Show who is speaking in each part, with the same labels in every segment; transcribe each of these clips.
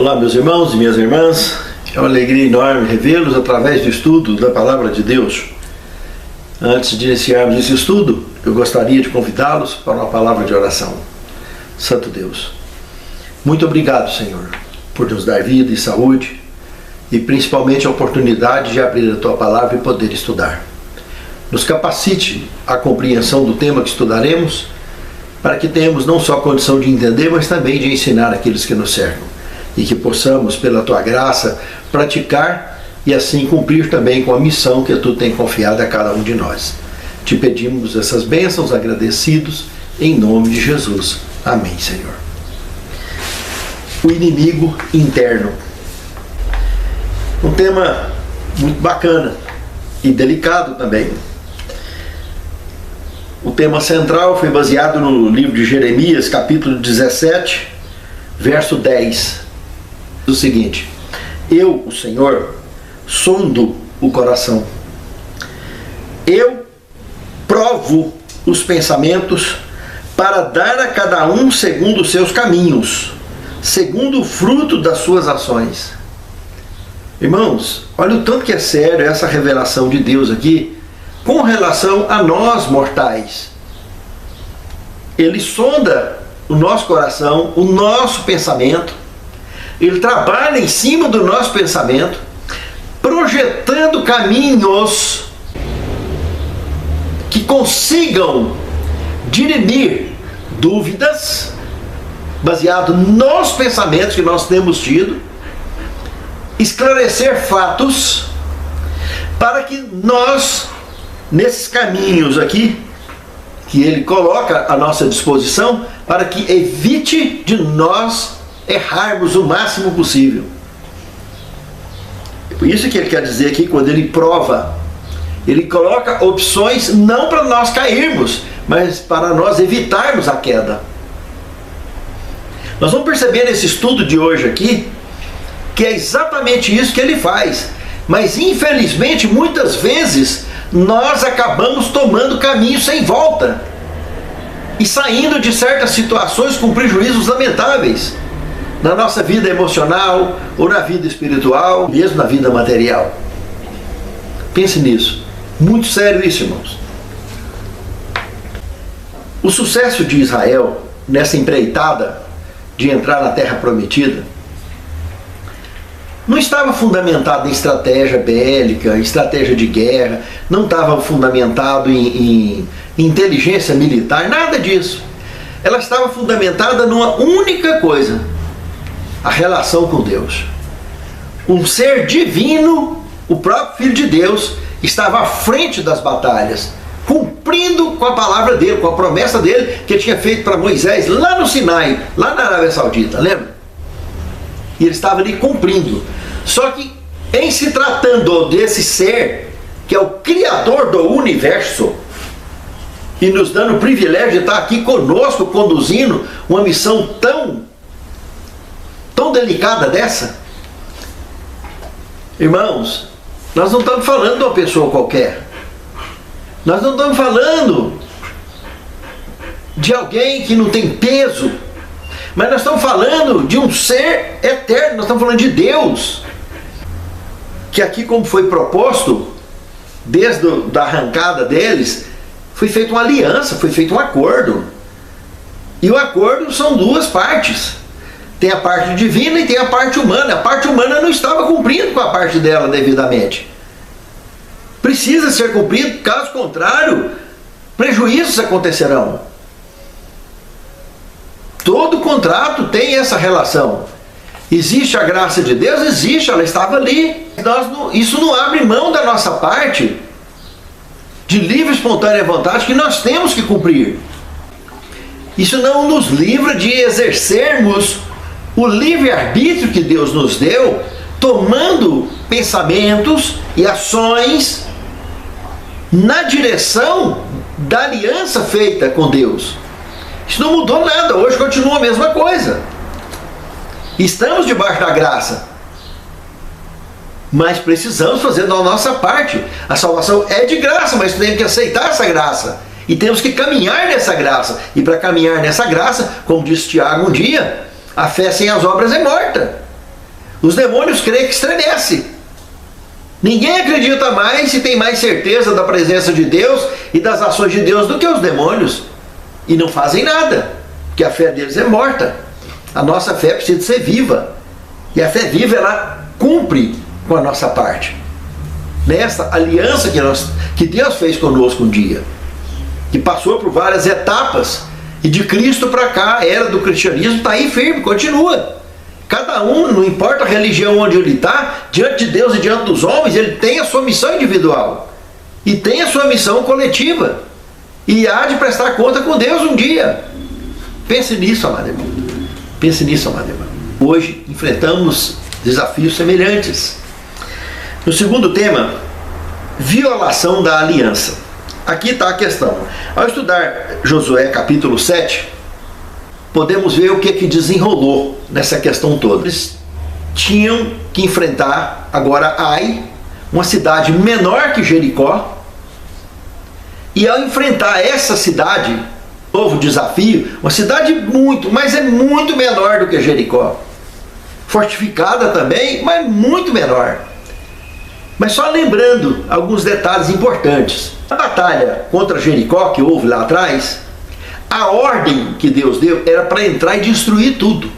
Speaker 1: Olá, meus irmãos e minhas irmãs. É uma alegria enorme revê-los através do estudo da Palavra de Deus. Antes de iniciarmos esse estudo, eu gostaria de convidá-los para uma palavra de oração. Santo Deus, muito obrigado, Senhor, por nos dar vida e saúde e principalmente a oportunidade de abrir a Tua Palavra e poder estudar. Nos capacite a compreensão do tema que estudaremos, para que tenhamos não só a condição de entender, mas também de ensinar aqueles que nos cercam. E que possamos, pela Tua graça, praticar e assim cumprir também com a missão que Tu tem confiado a cada um de nós. Te pedimos essas bênçãos agradecidos, em nome de Jesus. Amém, Senhor. O inimigo interno. Um tema muito bacana e delicado também. O tema central foi baseado no livro de Jeremias, capítulo 17, verso 10. O seguinte: eu, o Senhor, sondo o coração. Eu provo os pensamentos para dar a cada um segundo os seus caminhos, segundo o fruto das suas ações. Irmãos, olha o tanto que é sério essa revelação de Deus aqui com relação a nós mortais. Ele sonda o nosso coração, o nosso pensamento. Ele trabalha em cima do nosso pensamento, projetando caminhos que consigam dirimir dúvidas, baseado nos pensamentos que nós temos tido, esclarecer fatos, para que nós, nesses caminhos aqui, que ele coloca à nossa disposição, para que evite de nós errarmos o máximo possível. É por isso que ele quer dizer aqui, quando ele prova, ele coloca opções não para nós cairmos, mas para nós evitarmos a queda. Nós vamos perceber nesse estudo de hoje aqui, que é exatamente isso que ele faz. Mas infelizmente, muitas vezes, nós acabamos tomando caminhos sem volta e saindo de certas situações com prejuízos lamentáveis na nossa vida emocional ou na vida espiritual, mesmo na vida material. Pense nisso. Muito sério isso, irmãos. O sucesso de Israel nessa empreitada de entrar na Terra Prometida não estava fundamentado em estratégia bélica, em estratégia de guerra, não estava fundamentado em inteligência militar, nada disso. Ela estava fundamentada numa única coisa: a relação com Deus. Um ser divino, o próprio Filho de Deus, estava à frente das batalhas, cumprindo com a palavra dele, com a promessa dele que ele tinha feito para Moisés lá no Sinai, lá na Arábia Saudita, lembra? E ele estava ali cumprindo. Só que em se tratando desse ser que é o Criador do universo e nos dando o privilégio de estar aqui conosco, conduzindo uma missão tão delicada dessa, irmãos, nós não estamos falando de uma pessoa qualquer. Nós não estamos falando de alguém que não tem peso, mas nós estamos falando de um ser eterno. Nós estamos falando de Deus, que aqui, como foi proposto desde a arrancada deles, foi feita uma aliança, foi feito um acordo. E o acordo são duas partes. Tem a parte divina e tem a parte humana. A parte humana não estava cumprindo com a parte dela devidamente. Precisa ser cumprido, caso contrário, prejuízos acontecerão. Todo contrato tem essa relação. Existe a graça de Deus? Existe, ela estava ali. Isso não abre mão da nossa parte de livre e espontânea vontade que nós temos que cumprir. Isso não nos livra de exercermos o livre-arbítrio que Deus nos deu, tomando pensamentos e ações na direção da aliança feita com Deus. Isso não mudou nada, hoje continua a mesma coisa. Estamos debaixo da graça, mas precisamos fazer da nossa parte. A salvação é de graça, mas temos que aceitar essa graça e temos que caminhar nessa graça. E para caminhar nessa graça, como disse Tiago um dia, a fé sem as obras é morta. Os demônios creem que estremece. Ninguém acredita mais e tem mais certeza da presença de Deus e das ações de Deus do que os demônios. E não fazem nada, porque a fé deles é morta. A nossa fé precisa ser viva. E a fé viva, ela cumpre com a nossa parte. Nessa aliança que Deus fez conosco um dia. Que passou por várias etapas. E de Cristo para cá, a era do cristianismo está aí firme, continua. Cada um, não importa a religião onde ele está, diante de Deus e diante dos homens, ele tem a sua missão individual. E tem a sua missão coletiva. E há de prestar conta com Deus um dia. Pense nisso, amado irmão. Pense nisso, amado irmão. Hoje enfrentamos desafios semelhantes. No segundo tema, violação da aliança. Aqui está a questão. Ao estudar Josué capítulo 7, podemos ver o que desenrolou nessa questão toda. Eles tinham que enfrentar agora Ai, uma cidade menor que Jericó, e ao enfrentar essa cidade, novo desafio, uma cidade mas é muito menor do que Jericó, fortificada também, mas muito menor. Mas só lembrando alguns detalhes importantes. A batalha contra Jericó que houve lá atrás, a ordem que Deus deu era para entrar e destruir tudo.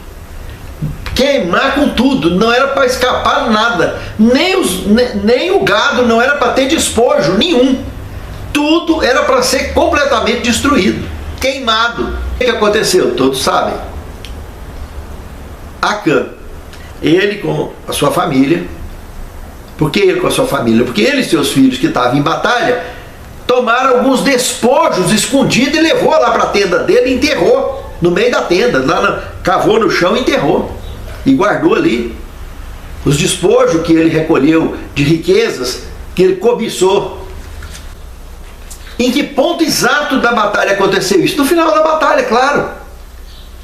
Speaker 1: Queimar com tudo, não era para escapar nada. Nem o gado, não era para ter despojo nenhum. Tudo era para ser completamente destruído, queimado. O que aconteceu? Todos sabem. Acã, ele com a sua família. Por que ele com a sua família? Porque ele e seus filhos que estavam em batalha tomaram alguns despojos escondidos e levou lá para a tenda dele e enterrou no meio da tenda, cavou no chão e enterrou e guardou ali os despojos que ele recolheu de riquezas que ele cobiçou. Em que ponto exato da batalha aconteceu isso? No final da batalha, claro.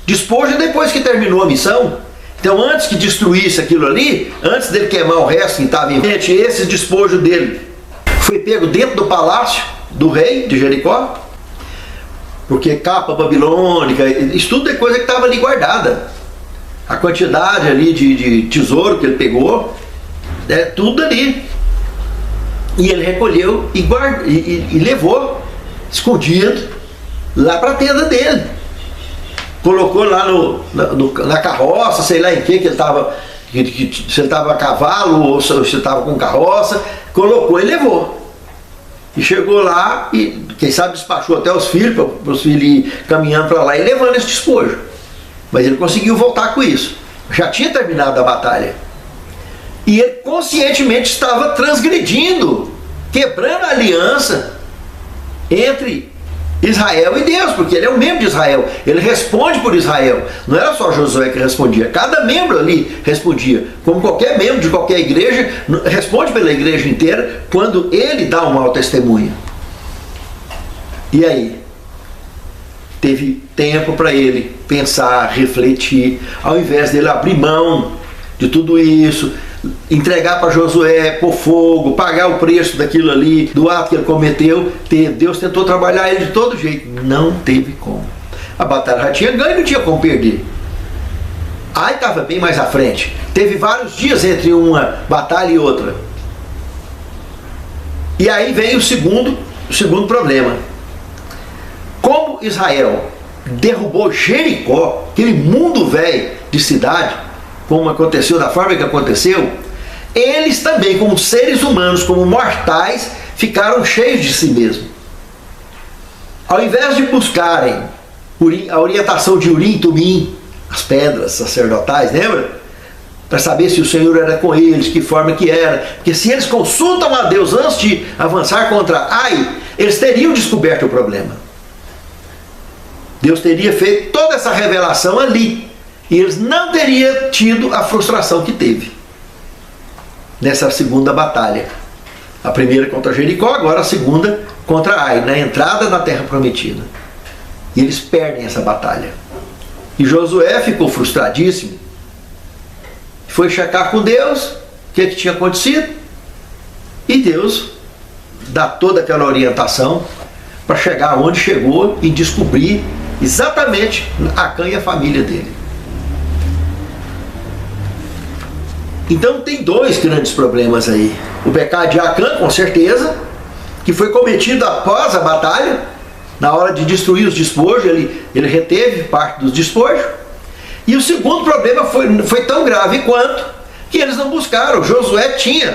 Speaker 1: Despojo depois que terminou a missão. Então, antes que destruísse aquilo ali, antes dele queimar o resto que estava em frente, esse despojo dele foi pego dentro do palácio do rei de Jericó, porque capa babilônica, isso tudo é coisa que estava ali guardada. A quantidade ali de tesouro que ele pegou, é tudo ali. E ele recolheu e levou, escondido, lá para a tenda dele. Colocou lá na carroça, sei lá em que ele estava, se ele estava a cavalo ou se ele estava com carroça, colocou e levou. E chegou lá e, quem sabe, despachou até os filhos, para os filhos ir caminhando para lá e levando esse despojo. Mas ele conseguiu voltar com isso. Já tinha terminado a batalha. E ele conscientemente estava transgredindo, quebrando a aliança entre Israel e Deus, porque ele é um membro de Israel, ele responde por Israel. Não era só Josué que respondia, cada membro ali respondia, como qualquer membro de qualquer igreja responde pela igreja inteira quando ele dá um mau testemunho. E aí? Teve tempo para ele pensar, refletir, ao invés dele abrir mão de tudo isso, entregar para Josué, pôr fogo, pagar o preço daquilo ali, do ato que ele cometeu. Deus tentou trabalhar ele de todo jeito, não teve como. A batalha já tinha ganho, não tinha como perder. Ai estava bem mais à frente, teve vários dias entre uma batalha e outra. E aí vem o segundo problema. Como Israel derrubou Jericó, aquele mundo velho de cidade, como aconteceu, da forma que aconteceu, eles também, como seres humanos, como mortais, ficaram cheios de si mesmos. Ao invés de buscarem a orientação de Urim e Tumim, as pedras sacerdotais, lembra? Para saber se o Senhor era com eles, que forma que era. Porque se eles consultam a Deus antes de avançar contra Ai, eles teriam descoberto o problema. Deus teria feito toda essa revelação ali. E eles não teriam tido a frustração que teve nessa segunda batalha. A primeira contra Jericó, agora a segunda contra Ai, na entrada na terra prometida. E eles perdem essa batalha. E Josué ficou frustradíssimo. Foi checar com Deus o que tinha acontecido. E Deus dá toda aquela orientação para chegar onde chegou e descobrir exatamente Acã e a família dele. Então tem dois grandes problemas aí. O pecado de Acã, com certeza, que foi cometido após a batalha, na hora de destruir os despojos, ele reteve parte dos despojos. E o segundo problema foi tão grave quanto que eles não buscaram. Josué tinha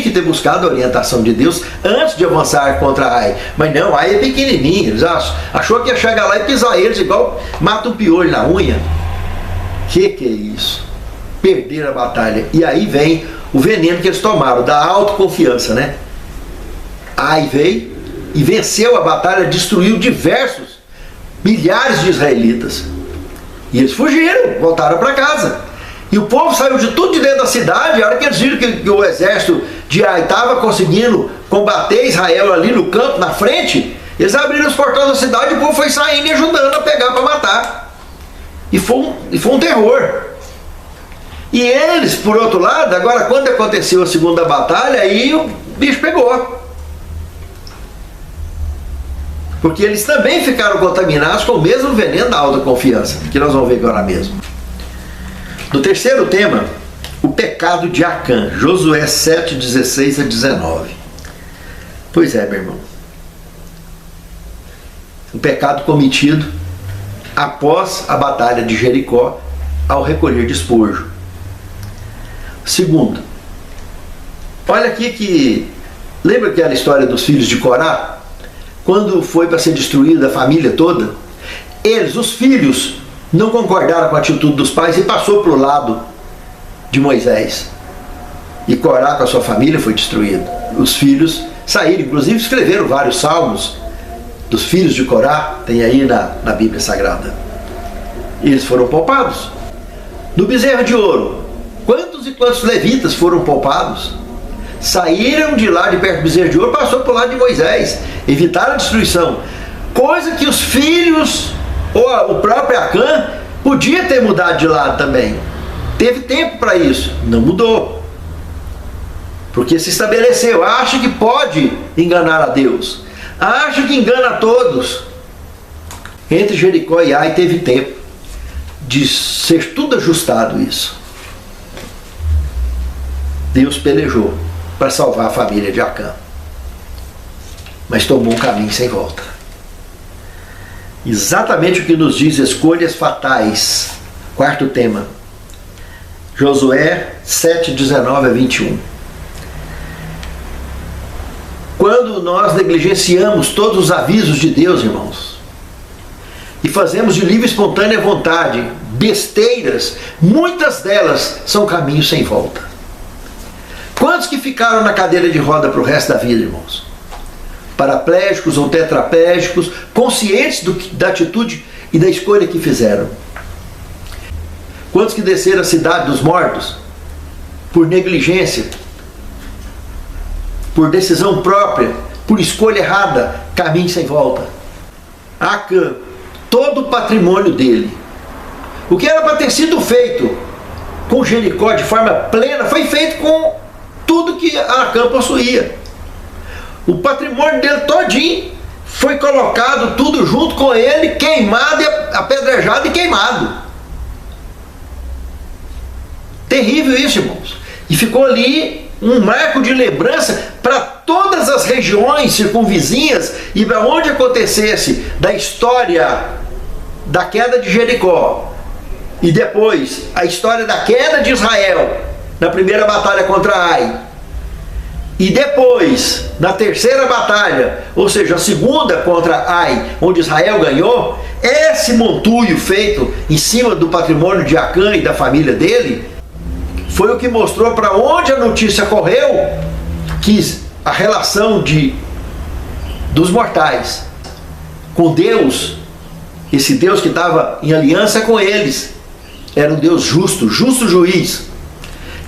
Speaker 1: que ter buscado a orientação de Deus antes de avançar contra Ai. Mas não, Ai é pequenininho. Eles achou que ia chegar lá e pisar eles igual mata um piolho na unha. Que é isso? Perder a batalha. E aí vem o veneno que eles tomaram, da autoconfiança, né? Ai veio e venceu a batalha, destruiu milhares de israelitas. E eles fugiram, voltaram para casa. E o povo saiu de tudo de dentro da cidade. A hora que eles viram que o exército de Ai estava conseguindo combater Israel ali no campo, na frente, eles abriram os portões da cidade e o povo foi saindo e ajudando a pegar para matar. E foi um terror. E eles, por outro lado, agora quando aconteceu a segunda batalha, aí o bicho pegou. Porque eles também ficaram contaminados com o mesmo veneno da autoconfiança, que nós vamos ver agora mesmo. No terceiro tema, o pecado de Acã, Josué 7, 16 a 19. Pois é, meu irmão. O pecado cometido após a batalha de Jericó, ao recolher despojo. Segundo, olha aqui que... Lembra aquela história dos filhos de Corá? Quando foi para ser destruída a família toda, os filhos, não concordaram com a atitude dos pais e passou para o lado de Moisés. E Corá com a sua família foi destruído. Os filhos saíram, inclusive escreveram vários salmos dos filhos de Corá, tem aí na Bíblia Sagrada. E eles foram poupados. No bezerro de ouro, quantos e quantos levitas foram poupados? Saíram de lá de perto do bezerro de ouro, passou para o lado de Moisés, evitaram a destruição. Coisa que os filhos, ou o próprio Acã, podia ter mudado de lado também. Teve tempo para isso, não mudou. Porque se estabeleceu, acha que pode enganar a Deus, acha que engana a todos. Entre Jericó e Ai teve tempo de ser tudo ajustado isso. Deus pelejou para salvar a família de Acã, mas tomou um caminho sem volta. Exatamente o que nos diz escolhas fatais. Quarto tema, Josué 7, 19 a 21. Quando nós negligenciamos todos os avisos de Deus, irmãos, e fazemos de livre e espontânea vontade besteiras, muitas delas são caminhos sem volta. Quantos que ficaram na cadeira de roda para o resto da vida, irmãos? Paraplégicos ou tetraplégicos, conscientes da atitude e da escolha que fizeram. Quantos que desceram a cidade dos mortos por negligência, por decisão própria, por escolha errada, caminho sem volta. Acã, todo o patrimônio dele, o que era para ter sido feito com Jericó de forma plena, foi feito com tudo que Acã possuía. O patrimônio dele todinho foi colocado tudo junto com ele, queimado, apedrejado e queimado. Terrível isso, irmãos. E ficou ali um marco de lembrança para todas as regiões circunvizinhas e para onde acontecesse da história da queda de Jericó e depois a história da queda de Israel na primeira batalha contra Ai, e depois na terceira batalha, ou seja, a segunda contra Ai, onde Israel ganhou, esse montuio feito em cima do patrimônio de Acã e da família dele foi o que mostrou para onde a notícia correu, que a relação dos mortais com Deus, esse Deus que estava em aliança com eles, era um Deus justo, justo juiz,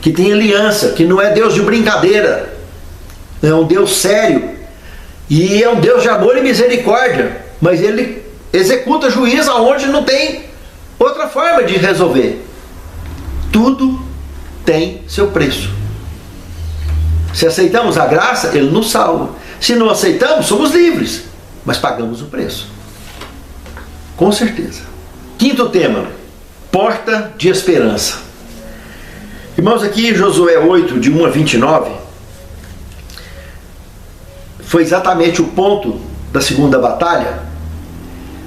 Speaker 1: que tem aliança, que não é Deus de brincadeira, é um Deus sério, e é um Deus de amor e misericórdia, mas ele executa juízo aonde não tem outra forma de resolver. Tudo tem seu preço. Se aceitamos a graça, ele nos salva. Se não aceitamos, somos livres, mas pagamos o preço. Com certeza. Quinto tema, porta de esperança. Irmãos, aqui em Josué 8, de 1 a 29, foi exatamente o ponto da segunda batalha.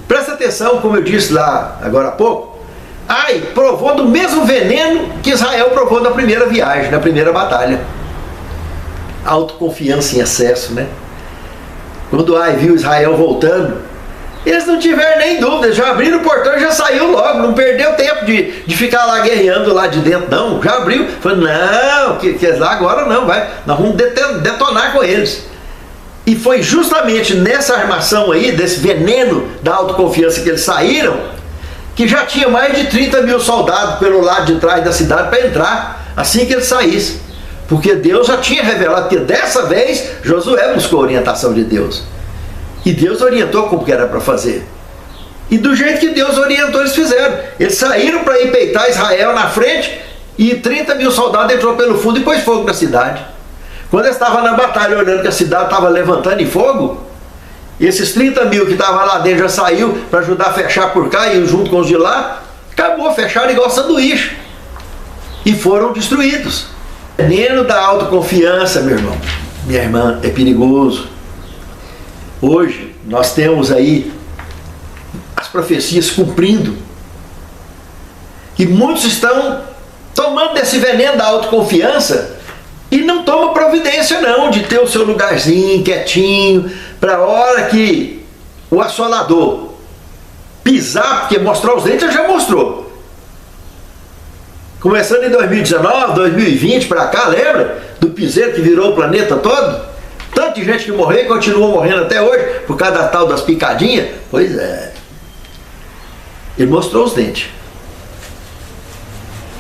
Speaker 1: Presta atenção, como eu disse lá agora há pouco, Ai provou do mesmo veneno que Israel provou na primeira viagem, na primeira batalha. Autoconfiança em excesso, né? Quando Ai viu Israel voltando, eles não tiveram nem dúvida, já abriram o portão e já saiu logo, não perdeu tempo de ficar lá guerreando lá de dentro, não, já abriu, falou, não, que lá agora não, nós vamos detonar com eles. E foi justamente nessa armação aí, desse veneno da autoconfiança que eles saíram, que já tinha mais de 30 mil soldados pelo lado de trás da cidade para entrar, assim que eles saíssem. Porque Deus já tinha revelado que dessa vez Josué buscou a orientação de Deus. E Deus orientou como que era para fazer. E do jeito que Deus orientou, eles fizeram. Eles saíram para ir peitar Israel na frente e 30 mil soldados entrou pelo fundo e pôs fogo na cidade. Quando eles estavam na batalha olhando que a cidade estava levantando em fogo, esses 30 mil que estavam lá dentro já saiu para ajudar a fechar por cá e junto com os de lá, acabou, fecharam igual sanduíche. E foram destruídos. O veneno da autoconfiança, meu irmão, minha irmã, é perigoso. Hoje nós temos aí as profecias cumprindo. E muitos estão tomando desse veneno da autoconfiança e não tomam providência não, de ter o seu lugarzinho quietinho, para a hora que o assolador pisar, porque mostrar os dentes ele já mostrou. Começando em 2019, 2020 para cá, lembra? Do piseiro que virou o planeta todo? Tanta gente que morreu e continua morrendo até hoje por causa da tal das picadinhas. Pois é. Ele mostrou os dentes.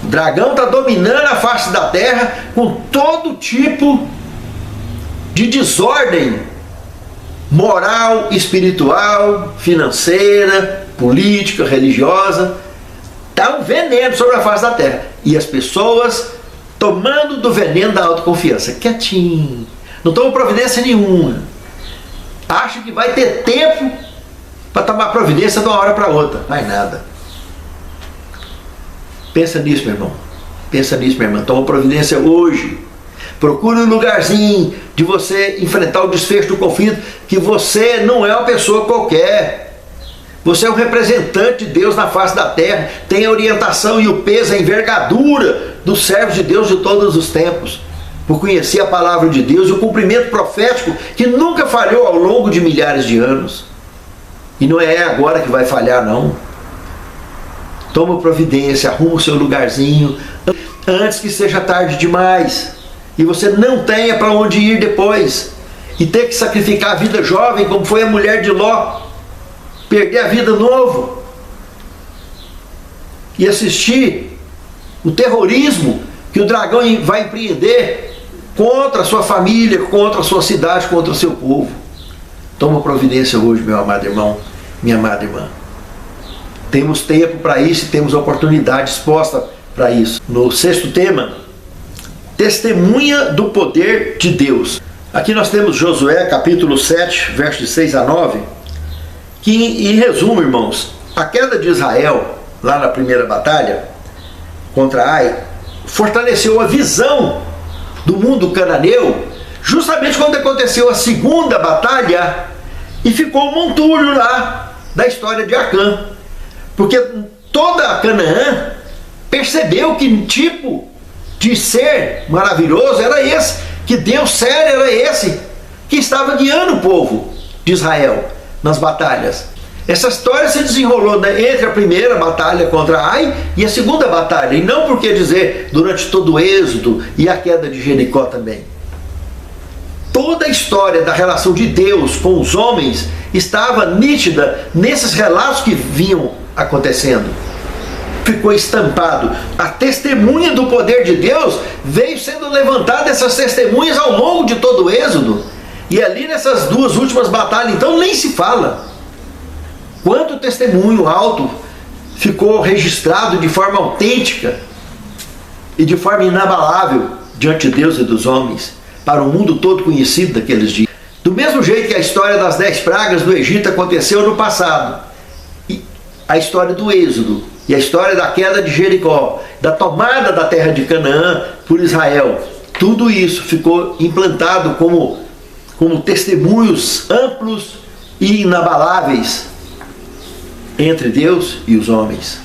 Speaker 1: O dragão está dominando a face da terra com todo tipo de desordem moral, espiritual, financeira, política, religiosa. Está um veneno sobre a face da terra. E as pessoas tomando do veneno da autoconfiança. Quietinho. Não tomam providência nenhuma. Acham que vai ter tempo para tomar providência de uma hora para outra. Vai nada. Pensa nisso, meu irmão. Pensa nisso, minha irmã. Toma providência hoje. Procure um lugarzinho de você enfrentar o desfecho do conflito, que você não é uma pessoa qualquer. Você é um representante de Deus na face da terra. Tem a orientação e o peso, a envergadura dos servos de Deus de todos os tempos. Por conhecer a palavra de Deus e o cumprimento profético que nunca falhou ao longo de milhares de anos. E não é agora que vai falhar, não. Toma providência, arruma o seu lugarzinho, antes que seja tarde demais. E você não tenha para onde ir depois. E ter que sacrificar a vida jovem, como foi a mulher de Ló. Perder a vida novo. E assistir o terrorismo que o dragão vai empreender contra a sua família, contra a sua cidade, contra o seu povo. Toma providência hoje, meu amado irmão, minha amada irmã. Temos tempo para isso e temos oportunidade exposta para isso. No sexto tema, testemunha do poder de Deus. Aqui nós temos Josué, capítulo 7, versos 6 a 9, que em resumo, irmãos, a queda de Israel, lá na primeira batalha, contra Ai, fortaleceu a visão do mundo cananeu, justamente quando aconteceu a segunda batalha, e ficou o montúrio lá da história de Acã. Porque toda a Canaã percebeu que tipo de ser maravilhoso era esse, que Deus sério era esse, que estava guiando o povo de Israel nas batalhas. Essa história se desenrolou entre a primeira batalha contra Ai e a segunda batalha, e não por que dizer durante todo o êxodo e a queda de Jericó também. Toda a história da relação de Deus com os homens estava nítida nesses relatos que vinham acontecendo. Ficou estampado. A testemunha do poder de Deus veio sendo levantada, essas testemunhas ao longo de todo o êxodo. E ali nessas duas últimas batalhas, então, nem se fala. Quanto testemunho alto ficou registrado de forma autêntica e de forma inabalável diante de Deus e dos homens, para o mundo todo conhecido daqueles dias. Do mesmo jeito que a história das 10 pragas do Egito aconteceu no passado, e a história do êxodo e a história da queda de Jericó, da tomada da terra de Canaã por Israel, tudo isso ficou implantado como testemunhos amplos e inabaláveis entre Deus e os homens.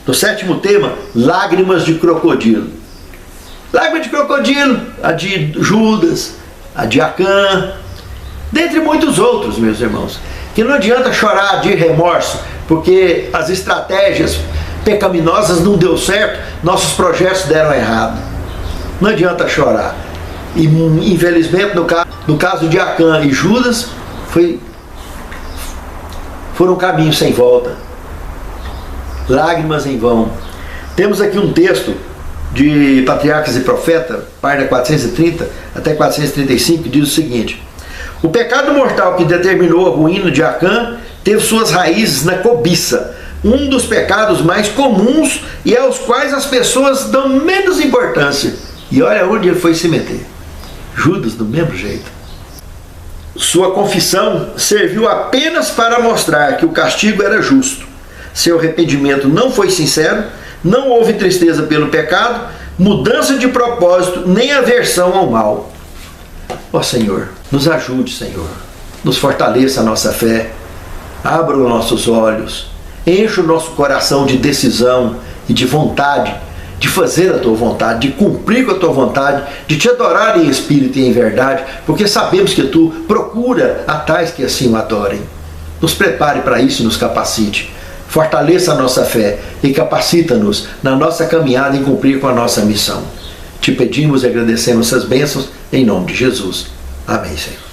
Speaker 1: No sétimo tema, lágrimas de crocodilo. Lágrima de crocodilo, a de Judas, a de Acã, dentre muitos outros, meus irmãos. Que não adianta chorar de remorso, porque as estratégias pecaminosas não deu certo, nossos projetos deram errado. Não adianta chorar. E infelizmente, no caso de Acã e Judas, foram caminhos sem volta. Lágrimas em vão. Temos aqui um texto de Patriarcas e Profetas, página 430 até 435, que diz o seguinte: o pecado mortal que determinou a ruína de Acã teve suas raízes na cobiça, um dos pecados mais comuns e aos quais as pessoas dão menos importância. E olha onde ele foi se meter. Judas, do mesmo jeito. Sua confissão serviu apenas para mostrar que o castigo era justo. Seu arrependimento não foi sincero, não houve tristeza pelo pecado, mudança de propósito, nem aversão ao mal. Ó Senhor, nos ajude, Senhor. Nos fortaleça a nossa fé. Abra os nossos olhos. Enche o nosso coração de decisão e de vontade de fazer a Tua vontade, de cumprir com a Tua vontade, de Te adorar em espírito e em verdade, porque sabemos que Tu procura a tais que assim o adorem. Nos prepare para isso e nos capacite. Fortaleça a nossa fé e capacita-nos na nossa caminhada em cumprir com a nossa missão. Te pedimos e agradecemos essas bênçãos em nome de Jesus. Amém, Senhor.